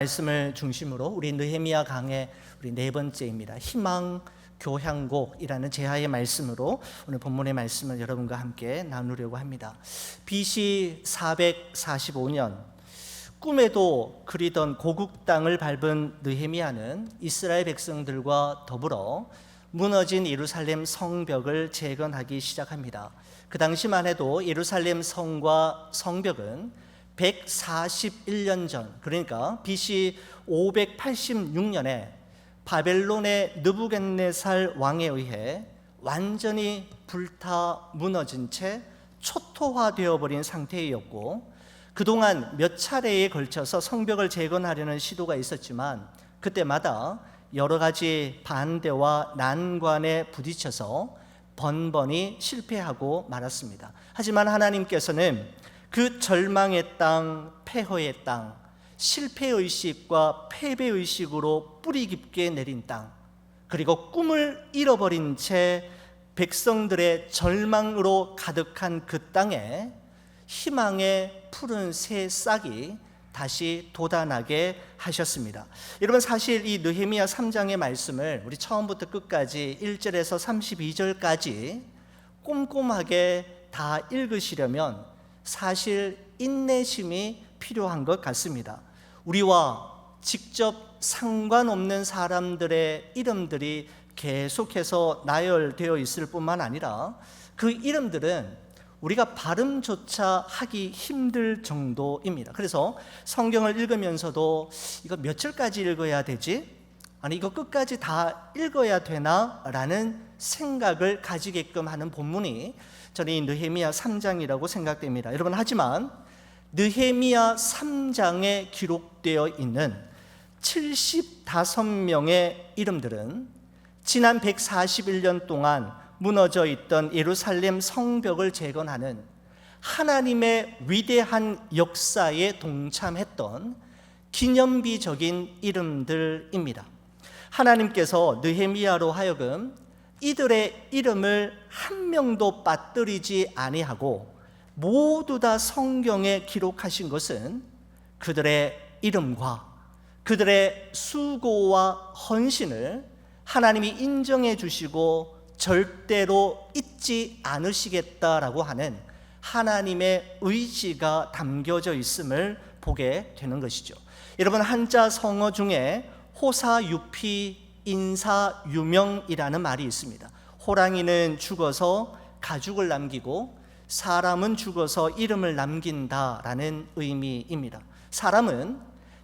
말씀을 중심으로 우리 느헤미야 강의 우리 네 번째입니다. 희망 교향곡이라는 제하의 말씀으로 오늘 본문의 말씀을 여러분과 함께 나누려고 합니다. BC 445년 꿈에도 그리던 고국 땅을 밟은 느헤미야는 이스라엘 백성들과 더불어 무너진 예루살렘 성벽을 재건하기 시작합니다. 그 당시만 해도 예루살렘 성과 성벽은 141년 전, 그러니까 BC 586년에 바벨론의 느부갓네살 왕에 의해 완전히 불타 무너진 채 초토화되어 버린 상태였고, 그동안 몇 차례에 걸쳐서 성벽을 재건하려는 시도가 있었지만 그때마다 여러 가지 반대와 난관에 부딪혀서 번번이 실패하고 말았습니다. 하지만 하나님께서는 그 절망의 땅, 폐허의 땅, 실패의식과 패배의식으로 뿌리 깊게 내린 땅, 그리고 꿈을 잃어버린 채 백성들의 절망으로 가득한 그 땅에 희망의 푸른 새 싹이 다시 돋아나게 하셨습니다. 여러분, 사실 이 느헤미야 3장의 말씀을 우리 처음부터 끝까지 1절에서 32절까지 꼼꼼하게 다 읽으시려면 사실 인내심이 필요한 것 같습니다. 우리와 직접 상관없는 사람들의 이름들이 계속해서 나열되어 있을 뿐만 아니라 그 이름들은 우리가 발음조차 하기 힘들 정도입니다. 그래서 성경을 읽으면서도 이거 몇 절까지 읽어야 되지? 아니, 이거 끝까지 다 읽어야 되나? 라는 생각을 가지게끔 하는 본문이 저는 이 느헤미야 3장이라고 생각됩니다. 여러분, 하지만 느헤미야 3장에 기록되어 있는 75명의 이름들은 지난 141년 동안 무너져 있던 예루살렘 성벽을 재건하는 하나님의 위대한 역사에 동참했던 기념비적인 이름들입니다. 하나님께서 느헤미야로 하여금 이들의 이름을 한 명도 빠뜨리지 아니하고 모두 다 성경에 기록하신 것은 그들의 이름과 그들의 수고와 헌신을 하나님이 인정해 주시고 절대로 잊지 않으시겠다라고 하는 하나님의 의지가 담겨져 있음을 보게 되는 것이죠. 여러분, 한자 성어 중에 호사유피 인사유명이라는 말이 있습니다. 호랑이는 죽어서 가죽을 남기고 사람은 죽어서 이름을 남긴다라는 의미입니다. 사람은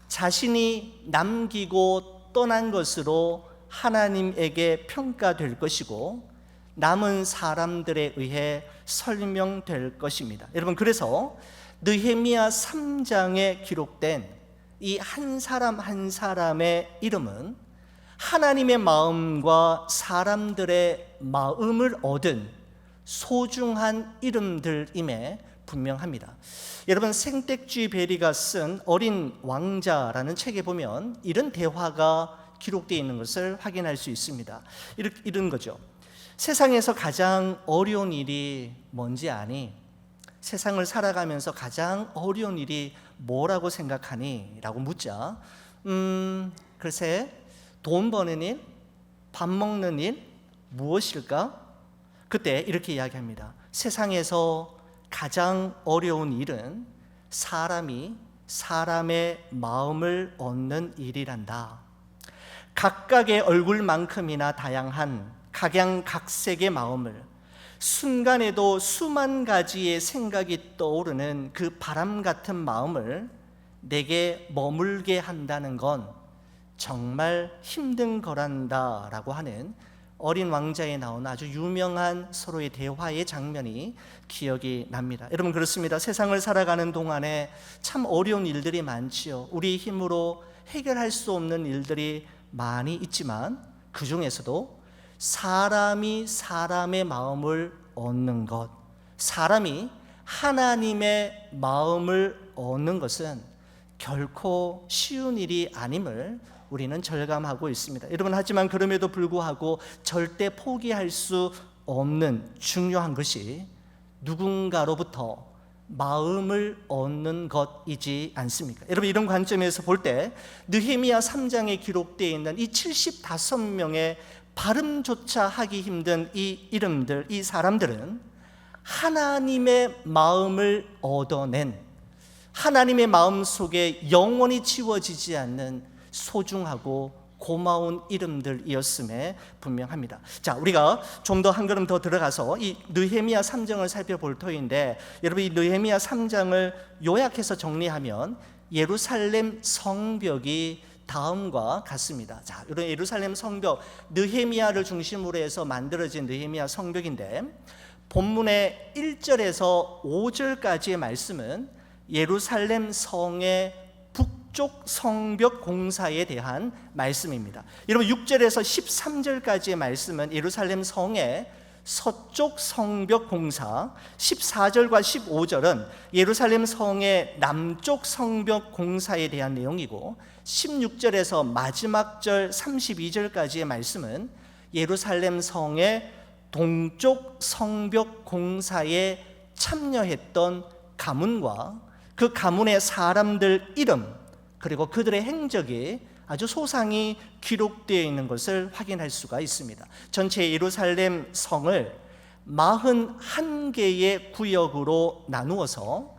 자신이 남기고 떠난 것으로 하나님에게 평가될 것이고 남은 사람들에 의해 설명될 것입니다. 여러분, 그래서 느헤미야 3장에 기록된 이 한 사람 한 사람의 이름은 하나님의 마음과 사람들의 마음을 얻은 소중한 이름들임에 분명합니다. 여러분, 생텍쥐 베리가 쓴 어린 왕자라는 책에 보면 이런 대화가 기록되어 있는 것을 확인할 수 있습니다. 이런 거죠. 세상에서 가장 어려운 일이 뭔지 아니? 세상을 살아가면서 가장 어려운 일이 뭐라고 생각하니? 라고 묻자 글쎄, 돈 버는 일, 밥 먹는 일, 무엇일까? 그때 이렇게 이야기합니다. 세상에서 가장 어려운 일은 사람이 사람의 마음을 얻는 일이란다. 각각의 얼굴만큼이나 다양한 각양각색의 마음을 순간에도 수만 가지의 생각이 떠오르는 그 바람 같은 마음을 내게 머물게 한다는 건 정말 힘든 거란다 라고 하는 어린 왕자에 나온 아주 유명한 서로의 대화의 장면이 기억이 납니다. 여러분, 그렇습니다. 세상을 살아가는 동안에 참 어려운 일들이 많지요. 우리 힘으로 해결할 수 없는 일들이 많이 있지만 그 중에서도 사람이 사람의 마음을 얻는 것, 사람이 하나님의 마음을 얻는 것은 결코 쉬운 일이 아님을 우리는 절감하고 있습니다. 여러분, 하지만 그럼에도 불구하고 절대 포기할 수 없는 중요한 것이 누군가로부터 마음을 얻는 것이지 않습니까? 여러분, 이런 관점에서 볼 때 느헤미야 3장에 기록되어 있는 이 75명의 발음조차 하기 힘든 이 이름들, 이 사람들은 하나님의 마음을 얻어낸, 하나님의 마음 속에 영원히 지워지지 않는 소중하고 고마운 이름들이었음에 분명합니다. 자, 우리가 좀 더 한 걸음 더 들어가서 이 느헤미야 3장을 살펴볼 터인데, 여러분, 이 느헤미야 3장을 요약해서 정리하면 예루살렘 성벽이 다음과 같습니다. 자, 이런 예루살렘 성벽, 느헤미야를 중심으로 해서 만들어진 느헤미야 성벽인데, 본문의 1절에서 5절까지의 말씀은 예루살렘 성의 북쪽 성벽 공사에 대한 말씀입니다. 여러분, 6절에서 13절까지의 말씀은 예루살렘 성의 서쪽 성벽 공사, 14절과 15절은 예루살렘 성의 남쪽 성벽 공사에 대한 내용이고, 16절에서 마지막 절 32절까지의 말씀은 예루살렘 성의 동쪽 성벽 공사에 참여했던 가문과 그 가문의 사람들 이름, 그리고 그들의 행적이 아주 소상히 기록되어 있는 것을 확인할 수가 있습니다. 전체 예루살렘 성을 41개의 구역으로 나누어서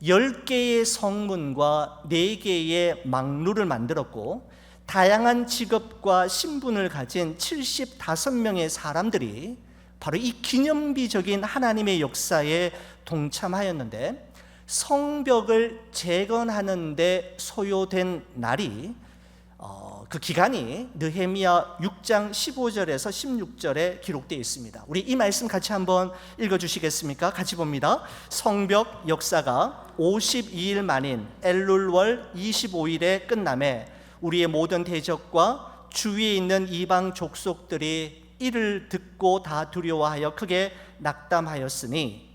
10개의 성문과 4개의 망루를 만들었고, 다양한 직업과 신분을 가진 75명의 사람들이 바로 이 기념비적인 하나님의 역사에 동참하였는데, 성벽을 재건하는 데 소요된 날이 그 기간이 느헤미야 6장 15절에서 16절에 기록되어 있습니다. 우리 이 말씀 같이 한번 읽어주시겠습니까? 같이 봅니다. 성벽 역사가 52일 만인 엘룰월 25일에 끝남에 우리의 모든 대적과 주위에 있는 이방 족속들이 이를 듣고 다 두려워하여 크게 낙담하였으니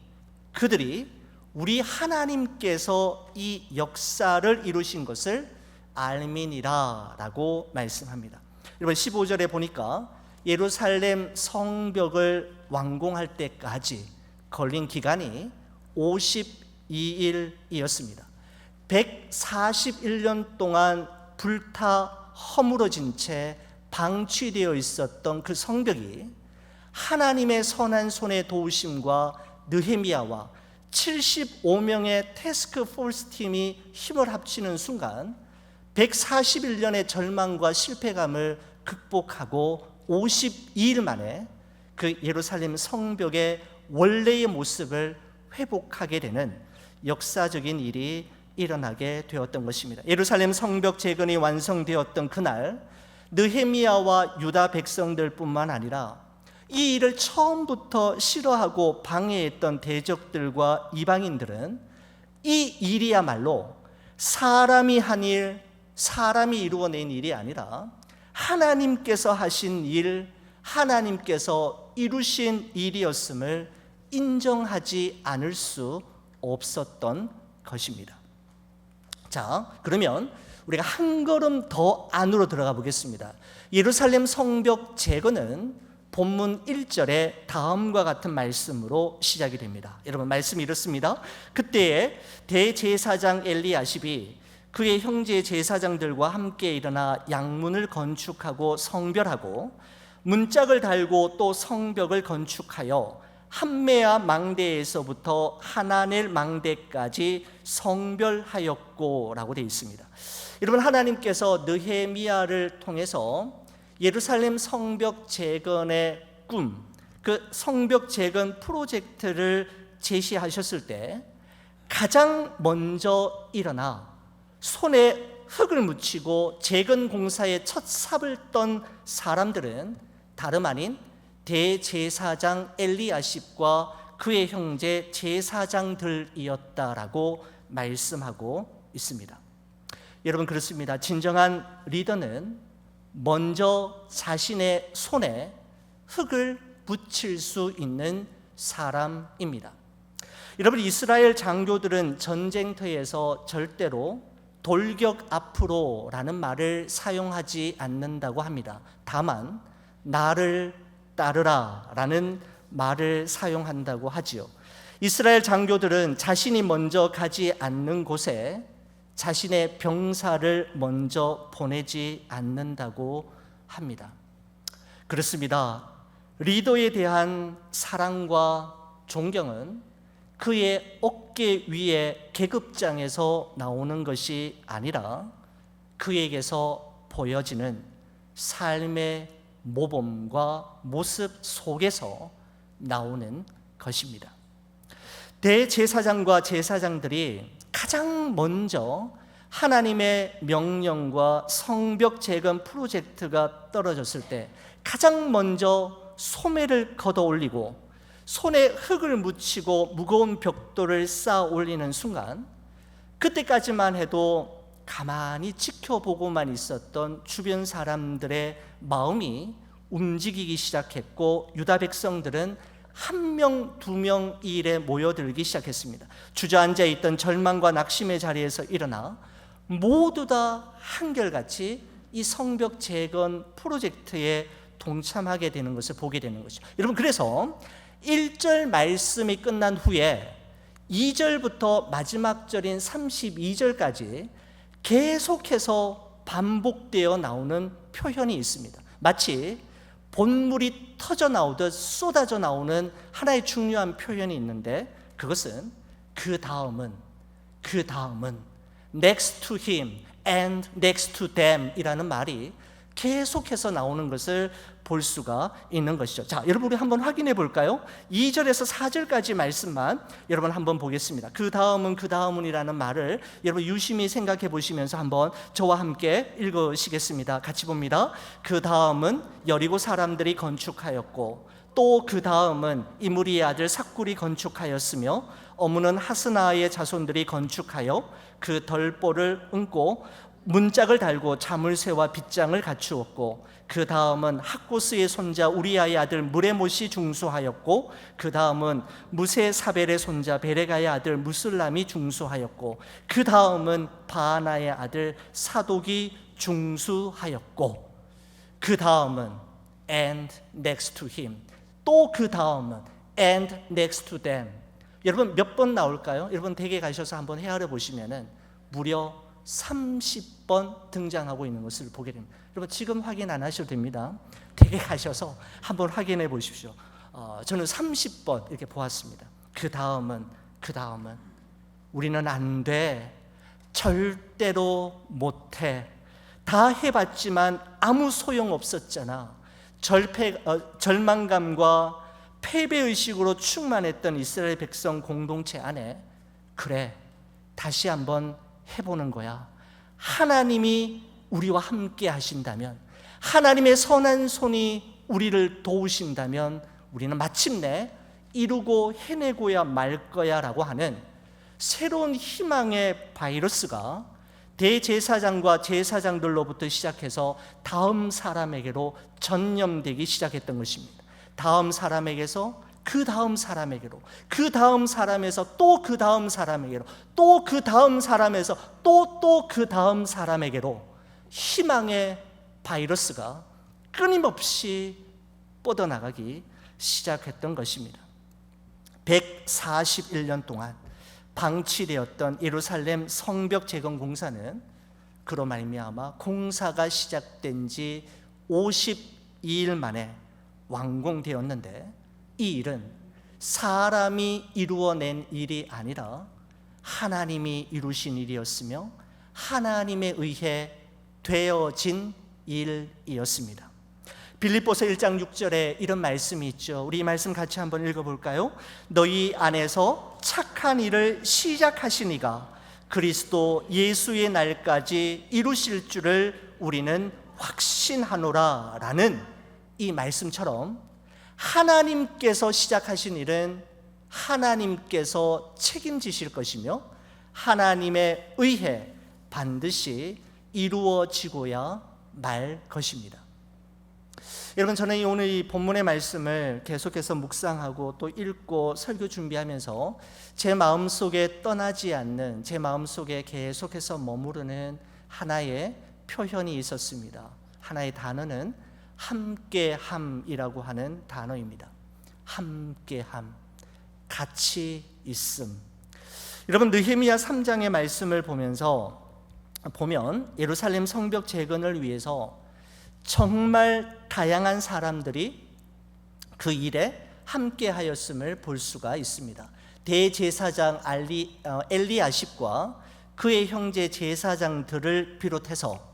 그들이 우리 하나님께서 이 역사를 이루신 것을 알미니라 라고 말씀합니다. 여러분, 15절에 보니까 예루살렘 성벽을 완공할 때까지 걸린 기간이 52일이었습니다. 141년 동안 불타 허물어진 채 방치되어 있었던 그 성벽이 하나님의 선한 손의 도우심과 느헤미야와 75명의 태스크 포스 팀이 힘을 합치는 순간 141년의 절망과 실패감을 극복하고 52일 만에 그 예루살렘 성벽의 원래의 모습을 회복하게 되는 역사적인 일이 일어나게 되었던 것입니다. 예루살렘 성벽 재건이 완성되었던 그날, 느헤미야와 유다 백성들뿐만 아니라 이 일을 처음부터 싫어하고 방해했던 대적들과 이방인들은 이 일이야말로 사람이 한 일, 사람이 이루어낸 일이 아니라 하나님께서 하신 일, 하나님께서 이루신 일이었음을 인정하지 않을 수 없었던 것입니다. 자, 그러면 우리가 한 걸음 더 안으로 들어가 보겠습니다. 예루살렘 성벽 재건은 본문 1절에 다음과 같은 말씀으로 시작이 됩니다. 여러분, 말씀이 이렇습니다. 그때에 대제사장 엘리야십이 그의 형제 제사장들과 함께 일어나 양문을 건축하고 성별하고 문짝을 달고 또 성벽을 건축하여 함메아 망대에서부터 하나넬 망대까지 성별하였고 라고 되어 있습니다. 여러분, 하나님께서 느헤미야를 통해서 예루살렘 성벽 재건의 꿈, 그 성벽 재건 프로젝트를 제시하셨을 때 가장 먼저 일어나 손에 흙을 묻히고 재건 공사에 첫 삽을 떤 사람들은 다름 아닌 대제사장 엘리야십과 그의 형제 제사장들이었다라고 말씀하고 있습니다. 여러분, 그렇습니다. 진정한 리더는 먼저 자신의 손에 흙을 붙일 수 있는 사람입니다. 여러분, 이스라엘 장교들은 전쟁터에서 절대로 돌격 앞으로라는 말을 사용하지 않는다고 합니다. 다만 나를 따르라 라는 말을 사용한다고 하지요. 이스라엘 장교들은 자신이 먼저 가지 않는 곳에 자신의 병사를 먼저 보내지 않는다고 합니다. 그렇습니다. 리더에 대한 사랑과 존경은 그의 어깨 위에 계급장에서 나오는 것이 아니라 그에게서 보여지는 삶의 모범과 모습 속에서 나오는 것입니다. 대제사장과 제사장들이 가장 먼저 하나님의 명령과 성벽 재건 프로젝트가 떨어졌을 때 가장 먼저 소매를 걷어 올리고 손에 흙을 묻히고 무거운 벽돌을 쌓아 올리는 순간, 그때까지만 해도 가만히 지켜보고만 있었던 주변 사람들의 마음이 움직이기 시작했고, 유다 백성들은 한 명, 두 명 이 일에 모여들기 시작했습니다. 주저앉아 있던 절망과 낙심의 자리에서 일어나 모두 다 한결같이 이 성벽 재건 프로젝트에 동참하게 되는 것을 보게 되는 것이죠. 여러분, 그래서 1절 말씀이 끝난 후에 2절부터 마지막 절인 32절까지 계속해서 반복되어 나오는 표현이 있습니다. 마치 본물이 터져 나오듯 쏟아져 나오는 하나의 중요한 표현이 있는데, 그것은 그 다음은 next to him and next to them 이라는 말이 계속해서 나오는 것을 볼 수가 있는 것이죠. 자, 여러분, 우리 한번 확인해 볼까요? 2절에서 4절까지 말씀만 여러분 한번 보겠습니다. 그 다음은이라는 말을 여러분 유심히 생각해 보시면서 한번 저와 함께 읽으시겠습니다. 같이 봅니다. 그 다음은 여리고 사람들이 건축하였고, 또 그 다음은 이므리의 아들 삭굴이 건축하였으며, 어무는 하스나의 자손들이 건축하여 그 덜보를 얹고 문짝을 달고 자물쇠와 빗장을 갖추었고, 그 다음은 학고스의 손자 우리아의 아들 무레못이 중수하였고, 그 다음은 무세사벨의 손자 베레가의 아들 무슬람이 중수하였고, 그 다음은 바하나의 아들 사독이 중수하였고, 그 다음은 and next to him, 또 그 다음은 and next to them. 여러분, 몇 번 나올까요? 여러분 댁에 가셔서 한번 헤아려 보시면은 무려 30번 등장하고 있는 것을 보게 됩니다. 여러분, 지금 확인 안 하셔도 됩니다. 댁에 가셔서 한번 확인해 보십시오. 저는 30번 이렇게 보았습니다. 그 다음은 우리는 안 돼, 절대로 못해, 다 해봤지만 아무 소용 없었잖아, 절망감과 패배의식으로 충만했던 이스라엘 백성 공동체 안에, 그래, 다시 한번 해보는 거야. 하나님이 우리와 함께 하신다면, 하나님의 선한 손이 우리를 도우신다면 우리는 마침내 이루고 해내고야 말 거야 라고 하는 새로운 희망의 바이러스가 대제사장과 제사장들로부터 시작해서 다음 사람에게로 전염되기 시작했던 것입니다. 다음 사람에게서 그 다음 사람에게로, 그 다음 사람에서 또 그 다음 사람에게로, 또 그 다음 사람에서 또 그 다음 사람에게로 희망의 바이러스가 끊임없이 뻗어나가기 시작했던 것입니다. 141년 동안 방치되었던 예루살렘 성벽 재건 공사는 그로 말미암아 공사가 시작된 지 52일 만에 완공되었는데, 이 일은 사람이 이루어낸 일이 아니라 하나님이 이루신 일이었으며 하나님에 의해 되어진 일이었습니다. 빌립보서 1장 6절에 이런 말씀이 있죠. 우리 이 말씀 같이 한번 읽어볼까요? 너희 안에서 착한 일을 시작하신 이가 그리스도 예수의 날까지 이루실 줄을 우리는 확신하노라 라는 이 말씀처럼, 하나님께서 시작하신 일은 하나님께서 책임지실 것이며 하나님에 의해 반드시 이루어지고야 말 것입니다. 여러분, 저는 오늘 이 본문의 말씀을 계속해서 묵상하고 또 읽고 설교 준비하면서 제 마음속에 떠나지 않는, 제 마음속에 계속해서 머무르는 하나의 표현이 있었습니다. 하나의 단어는 함께함이라고 하는 단어입니다. 함께함. 같이 있음. 여러분, 느헤미야 3장의 말씀을 보면 예루살렘 성벽 재건을 위해서 정말 다양한 사람들이 그 일에 함께 하였음을 볼 수가 있습니다. 대제사장 엘리야십과 그의 형제 제사장들을 비롯해서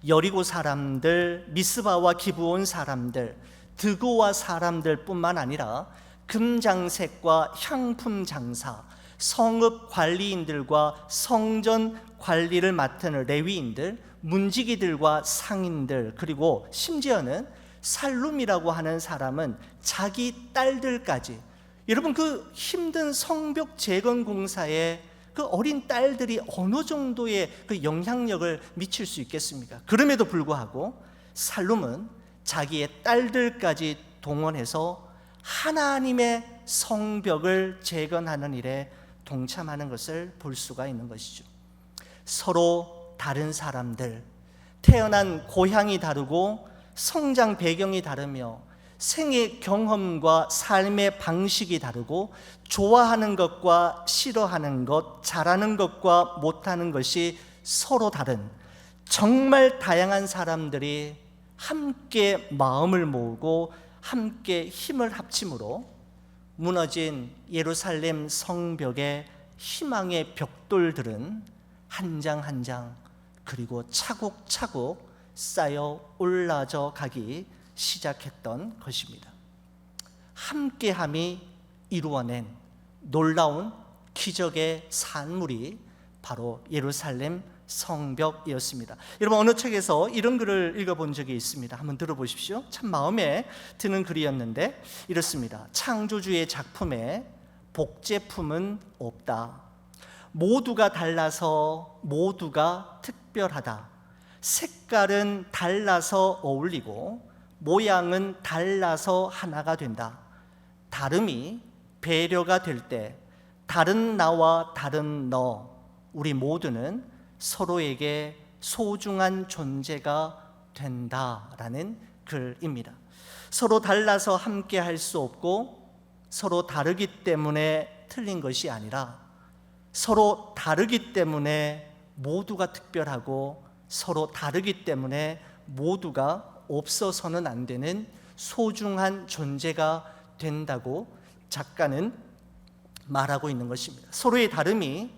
여리고 사람들, 미스바와 기브온 사람들, 드고와 사람들 뿐만 아니라 금장색과 향품 장사, 성읍 관리인들과 성전 관리를 맡은 레위인들, 문지기들과 상인들, 그리고 심지어는 살룸이라고 하는 사람은 자기 딸들까지, 여러분, 그 힘든 성벽 재건 공사에 그 어린 딸들이 어느 정도의 그 영향력을 미칠 수 있겠습니까? 그럼에도 불구하고 살룸은 자기의 딸들까지 동원해서 하나님의 성벽을 재건하는 일에 동참하는 것을 볼 수가 있는 것이죠. 서로 다른 사람들, 태어난 고향이 다르고 성장 배경이 다르며 생애 경험과 삶의 방식이 다르고 좋아하는 것과 싫어하는 것, 잘하는 것과 못하는 것이 서로 다른 정말 다양한 사람들이 함께 마음을 모으고 함께 힘을 합침으로 무너진 예루살렘 성벽의 희망의 벽돌들은 한 장 한 장 그리고 차곡차곡 쌓여 올라져 가기 시작했던 것입니다. 함께함이 이루어낸 놀라운 기적의 산물이 바로 예루살렘 성벽이었습니다. 여러분, 어느 책에서 이런 글을 읽어본 적이 있습니다. 한번 들어보십시오. 참 마음에 드는 글이었는데 이렇습니다. 창조주의 작품에 복제품은 없다. 모두가 달라서 모두가 특별하다. 색깔은 달라서 어울리고 모양은 달라서 하나가 된다. 다름이 배려가 될 때 다른 나와 다른 너, 우리 모두는 서로에게 소중한 존재가 된다라는 글입니다. 서로 달라서 함께 할 수 없고 서로 다르기 때문에 틀린 것이 아니라 서로 다르기 때문에 모두가 특별하고 서로 다르기 때문에 모두가 없어서는 안 되는 소중한 존재가 된다고 작가는 말하고 있는 것입니다. 서로의 다름이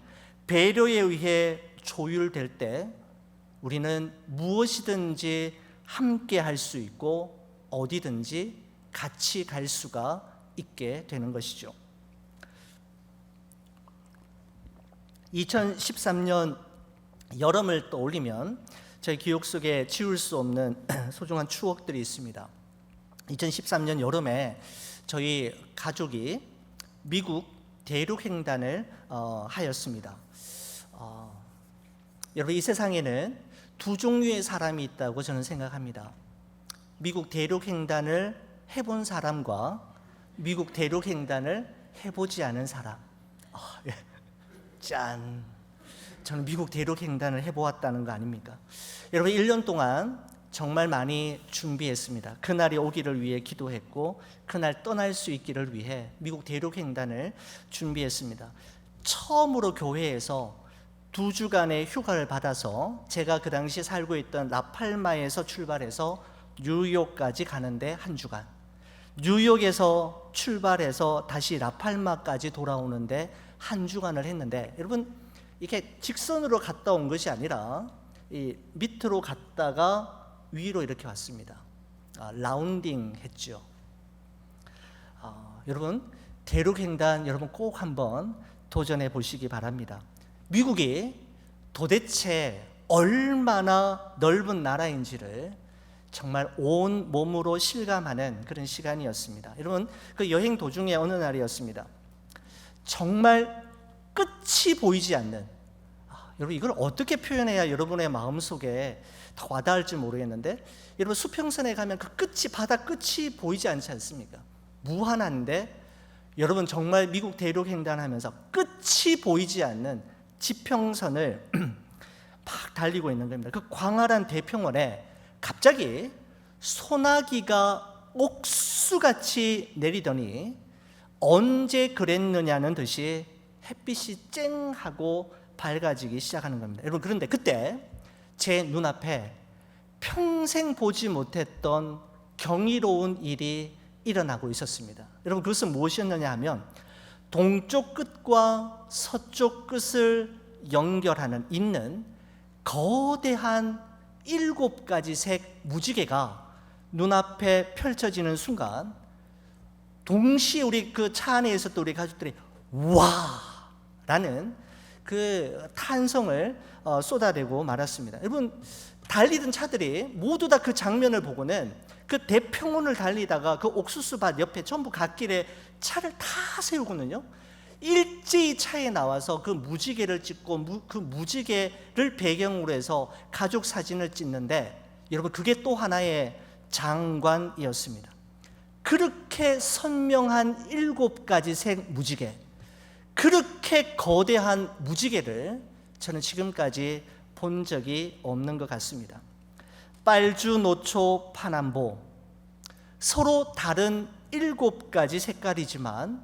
배려에 의해 조율될 때 우리는 무엇이든지 함께 할 수 있고 어디든지 같이 갈 수가 있게 되는 것이죠. 2013년 여름을 떠올리면 저희 기억 속에 지울 수 없는 소중한 추억들이 있습니다. 2013년 여름에 저희 가족이 미국 대륙 횡단을 하였습니다. 여러분, 이 세상에는 두 종류의 사람이 있다고 저는 생각합니다. 미국 대륙 횡단을 해본 사람과 미국 대륙 횡단을 해보지 않은 사람. 짠! 저는 미국 대륙 횡단을 해보았다는 거 아닙니까? 여러분, 1년 동안 정말 많이 준비했습니다. 그날이 오기를 위해 기도했고 그날 떠날 수 있기를 위해 미국 대륙 횡단을 준비했습니다. 처음으로 교회에서 2주간의 휴가를 받아서 제가 그 당시 살고 있던 라팔마에서 출발해서 뉴욕까지 가는데 1주간, 뉴욕에서 출발해서 다시 라팔마까지 돌아오는데 1주간을 했는데, 여러분, 이렇게 직선으로 갔다 온 것이 아니라 이 밑으로 갔다가 위로 이렇게 왔습니다. 라운딩 했죠. 여러분, 대륙횡단 여러분 꼭 한번 도전해 보시기 바랍니다. 미국이 도대체 얼마나 넓은 나라인지를 정말 온 몸으로 실감하는 그런 시간이었습니다. 여러분, 그 여행 도중에 어느 날이었습니다. 정말 끝이 보이지 않는, 여러분, 이걸 어떻게 표현해야 여러분의 마음속에 다 와닿을지 모르겠는데, 여러분, 수평선에 가면 그 끝이, 바다 끝이 보이지 않지 않습니까? 무한한데 여러분, 정말 미국 대륙 횡단하면서 끝이 보이지 않는 지평선을 막 달리고 있는 겁니다. 그 광활한 대평원에 갑자기 소나기가 옥수같이 내리더니 언제 그랬느냐는 듯이 햇빛이 쨍하고 밝아지기 시작하는 겁니다. 여러분, 그런데 그때 제 눈앞에 평생 보지 못했던 경이로운 일이 일어나고 있었습니다. 여러분, 그것은 무엇이었느냐 하면 동쪽 끝과 서쪽 끝을 연결하는 있는 거대한 7가지 색 무지개가 눈앞에 펼쳐지는 순간 동시에 우리 그 차 안에 있었던 우리 가족들이 와! 라는 그 탄성을 쏟아내고 말았습니다. 여러분, 달리던 차들이 모두 다 그 장면을 보고는 그 대평원을 달리다가 그 옥수수밭 옆에 전부 갓길에 차를 다 세우고는요, 일제히 차에 나와서 그 무지개를 찍고 그 무지개를 배경으로 해서 가족 사진을 찍는데, 여러분, 그게 또 하나의 장관이었습니다. 그렇게 선명한 7가지 색 무지개, 그렇게 거대한 무지개를 저는 지금까지 본 적이 없는 것 같습니다. 빨주, 노초, 파남보, 서로 다른 7가지 색깔이지만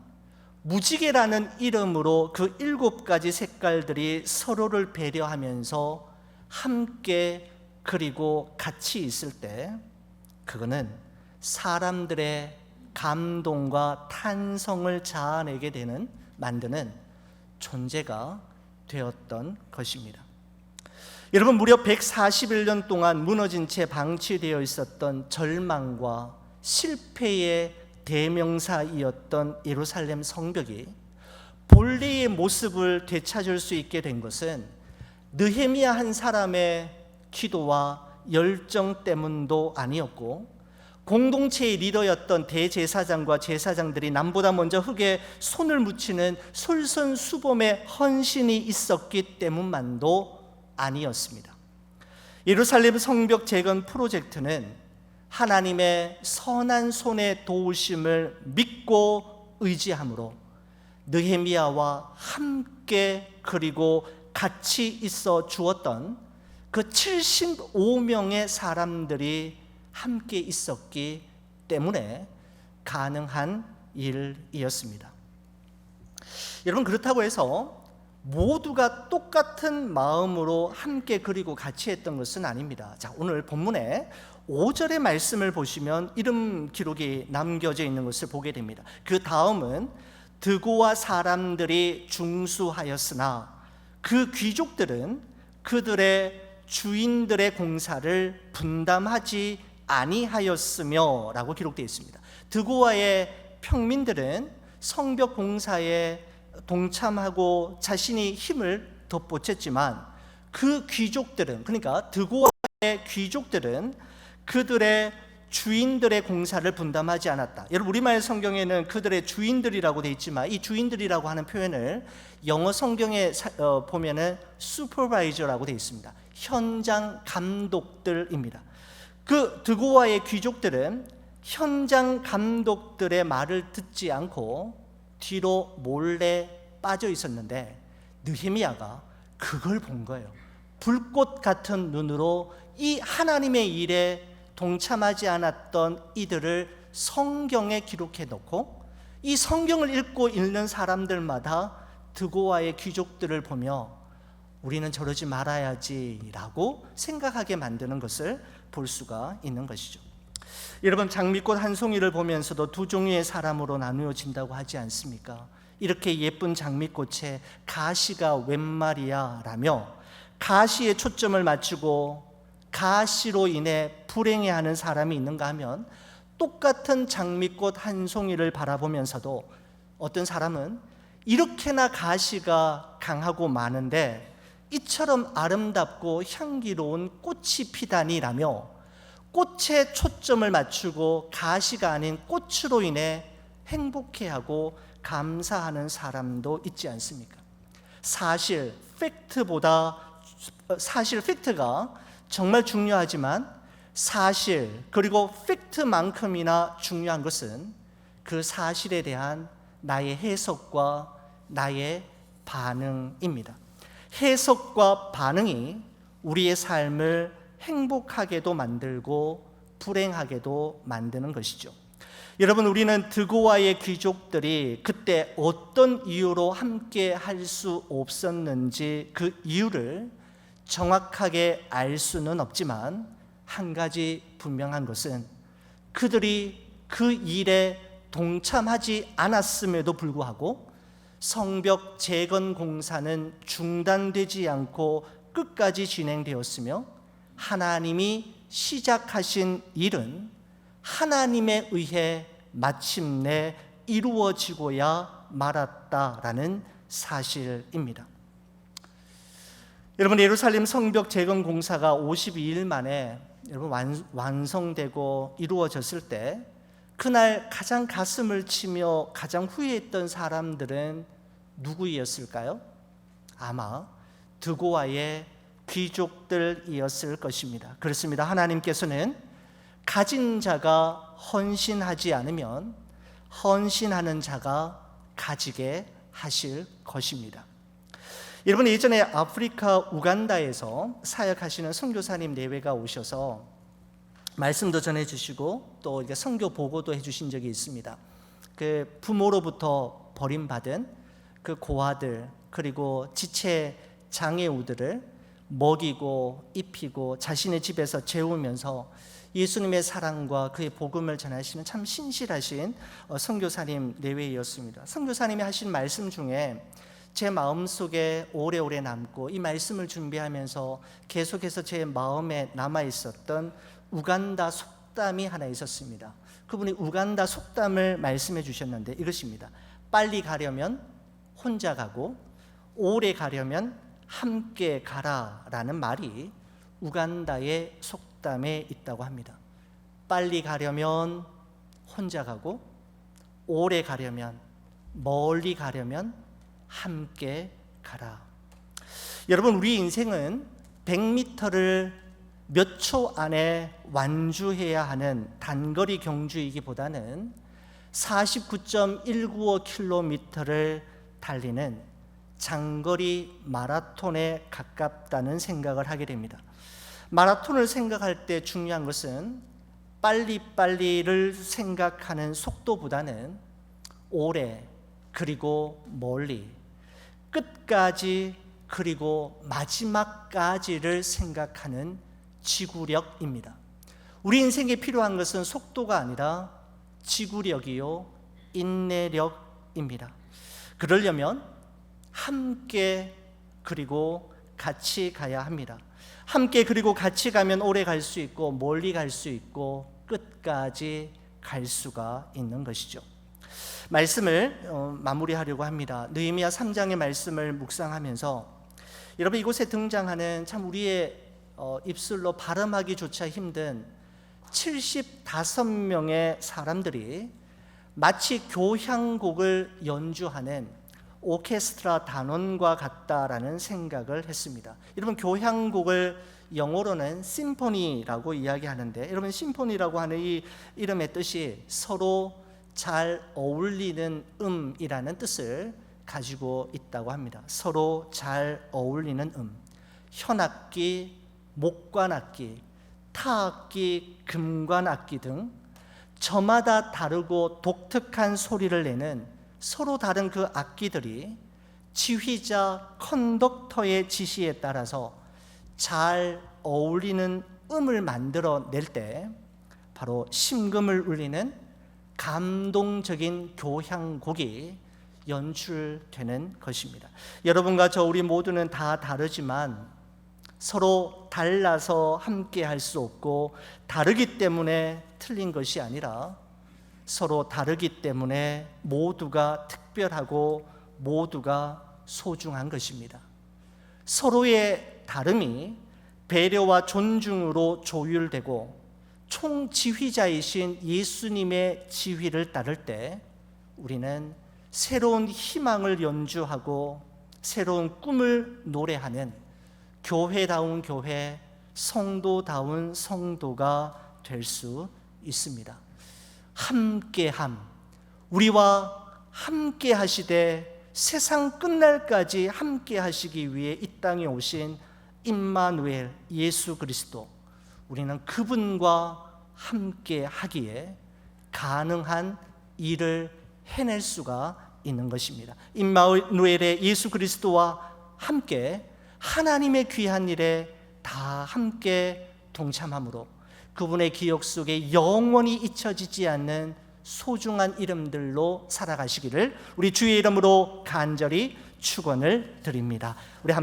무지개라는 이름으로 그 7가지 색깔들이 서로를 배려하면서 함께 그리고 같이 있을 때, 그거는 사람들의 감동과 탄성을 자아내게 되는, 만드는 존재가 되었던 것입니다. 여러분, 무려 141년 동안 무너진 채 방치되어 있었던 절망과 실패의 대명사이었던 예루살렘 성벽이 본래의 모습을 되찾을 수 있게 된 것은 느헤미야 한 사람의 기도와 열정 때문도 아니었고, 공동체의 리더였던 대제사장과 제사장들이 남보다 먼저 흙에 손을 묻히는 솔선수범의 헌신이 있었기 때문만도 아니었습니다. 예루살렘 성벽 재건 프로젝트는 하나님의 선한 손의 도우심을 믿고 의지함으로 느헤미야와 함께 그리고 같이 있어 주었던 그 75명의 사람들이 함께 있었기 때문에 가능한 일이었습니다. 여러분, 그렇다고 해서 모두가 똑같은 마음으로 함께 그리고 같이 했던 것은 아닙니다. 자, 오늘 본문에 5절의 말씀을 보시면 이름 기록이 남겨져 있는 것을 보게 됩니다. 그 다음은 드고와 사람들이 중수하였으나 그 귀족들은 그들의 주인들의 공사를 분담하지 아니하였으며 라고 기록되어 있습니다. 드고와의 평민들은 성벽 공사에 동참하고 자신이 힘을 덧보챘지만 그 귀족들은, 그러니까 드고와의 귀족들은 그들의 주인들의 공사를 분담하지 않았다. 여러분, 우리말 성경에는 그들의 주인들이라고 되어 있지만 이 주인들이라고 하는 표현을 영어 성경에 보면은 슈퍼바이저라고 되어 있습니다. 현장 감독들입니다. 그 드고와의 귀족들은 현장 감독들의 말을 듣지 않고 뒤로 몰래 빠져 있었는데 느헤미야가 그걸 본 거예요. 불꽃 같은 눈으로 이 하나님의 일에 동참하지 않았던 이들을 성경에 기록해 놓고 이 성경을 읽는 사람들마다 드고와의 귀족들을 보며 우리는 저러지 말아야지라고 생각하게 만드는 것을 볼 수가 있는 것이죠. 여러분, 장미꽃 한 송이를 보면서도 두 종류의 사람으로 나누어진다고 하지 않습니까? 이렇게 예쁜 장미꽃에 가시가 웬 말이야 라며 가시에 초점을 맞추고 가시로 인해 불행해하는 사람이 있는가 하면, 똑같은 장미꽃 한 송이를 바라보면서도 어떤 사람은 이렇게나 가시가 강하고 많은데 이처럼 아름답고 향기로운 꽃이 피다니라며 꽃에 초점을 맞추고 가시가 아닌 꽃으로 인해 행복해하고 감사하는 사람도 있지 않습니까? 사실 팩트가 정말 중요하지만 사실 그리고 팩트만큼이나 중요한 것은 그 사실에 대한 나의 해석과 나의 반응입니다. 해석과 반응이 우리의 삶을 행복하게도 만들고 불행하게도 만드는 것이죠. 여러분, 우리는 드고아의 귀족들이 그때 어떤 이유로 함께 할 수 없었는지 그 이유를 정확하게 알 수는 없지만 한 가지 분명한 것은 그들이 그 일에 동참하지 않았음에도 불구하고 성벽 재건 공사는 중단되지 않고 끝까지 진행되었으며 하나님이 시작하신 일은 하나님에 의해 마침내 이루어지고야 말았다라는 사실입니다. 여러분, 예루살렘 성벽 재건 공사가 52일 만에 여러분 완성되고 이루어졌을 때 그날 가장 가슴을 치며 가장 후회했던 사람들은 누구였을까요? 아마 드고아의 귀족들이었을 것입니다. 그렇습니다. 하나님께서는 가진 자가 헌신하지 않으면 헌신하는 자가 가지게 하실 것입니다. 여러분, 예전에 아프리카 우간다에서 사역하시는 선교사님 내외가 오셔서 말씀도 전해주시고 또 이렇게 선교 보고도 해주신 적이 있습니다. 그 부모로부터 버림받은 그 고아들 그리고 지체 장애우들을 먹이고 입히고 자신의 집에서 재우면서 예수님의 사랑과 그의 복음을 전하시는 참 신실하신 선교사님 내외였습니다. 선교사님이 하신 말씀 중에 제 마음속에 오래오래 남고 이 말씀을 준비하면서 계속해서 제 마음에 남아있었던 우간다 속담이 하나 있었습니다. 그분이 우간다 속담을 말씀해 주셨는데 이것입니다. 빨리 가려면 혼자 가고 오래 가려면 함께 가라라는 말이 우간다의 속담에 있다고 합니다. 빨리 가려면 혼자 가고 오래 가려면 멀리 가려면 함께 가라. 여러분, 우리 인생은 100m를 몇 초 안에 완주해야 하는 단거리 경주이기보다는 49.195km를 달리는 장거리 마라톤에 가깝다는 생각을 하게 됩니다. 마라톤을 생각할 때 중요한 것은 빨리빨리를 생각하는 속도보다는 오래 그리고 멀리 끝까지 그리고 마지막까지를 생각하는 지구력입니다. 우리 인생에 필요한 것은 속도가 아니라 지구력이요 인내력입니다. 그러려면 함께 그리고 같이 가야 합니다. 함께 그리고 같이 가면 오래 갈 수 있고 멀리 갈 수 있고 끝까지 갈 수가 있는 것이죠. 말씀을 마무리하려고 합니다. 느헤미야 3장의 말씀을 묵상하면서 여러분, 이곳에 등장하는 참 우리의 입술로 발음하기조차 힘든 75명의 사람들이 마치 교향곡을 연주하는 오케스트라 단원과 같다라는 생각을 했습니다. 여러분, 교향곡을 영어로는 심포니라고 이야기하는데 여러분, 심포니라고 하는 이 이름의 뜻이 서로 잘 어울리는 음이라는 뜻을 가지고 있다고 합니다. 서로 잘 어울리는 현악기, 목관악기, 타악기, 금관악기 등 저마다 다르고 독특한 소리를 내는 서로 다른 그 악기들이 지휘자 컨덕터의 지시에 따라서 잘 어울리는 음을 만들어낼 때 바로 심금을 울리는 감동적인 교향곡이 연출되는 것입니다. 여러분과 저 우리 모두는 다 다르지만 서로 달라서 함께 할 수 없고 다르기 때문에 틀린 것이 아니라 서로 다르기 때문에 모두가 특별하고 모두가 소중한 것입니다. 서로의 다름이 배려와 존중으로 조율되고 총지휘자이신 예수님의 지휘를 따를 때 우리는 새로운 희망을 연주하고 새로운 꿈을 노래하는 교회다운 교회, 성도다운 성도가 될 수 있습니다. 함께함, 우리와 함께 하시되 세상 끝날까지 함께 하시기 위해 이 땅에 오신 임마누엘 예수 그리스도, 우리는 그분과 함께 하기에 가능한 일을 해낼 수가 있는 것입니다. 임마누엘의 예수 그리스도와 함께 하나님의 귀한 일에 다 함께 동참함으로 그분의 기억 속에 영원히 잊혀지지 않는 소중한 이름들로 살아가시기를 우리 주의 이름으로 간절히 축원을 드립니다. 우리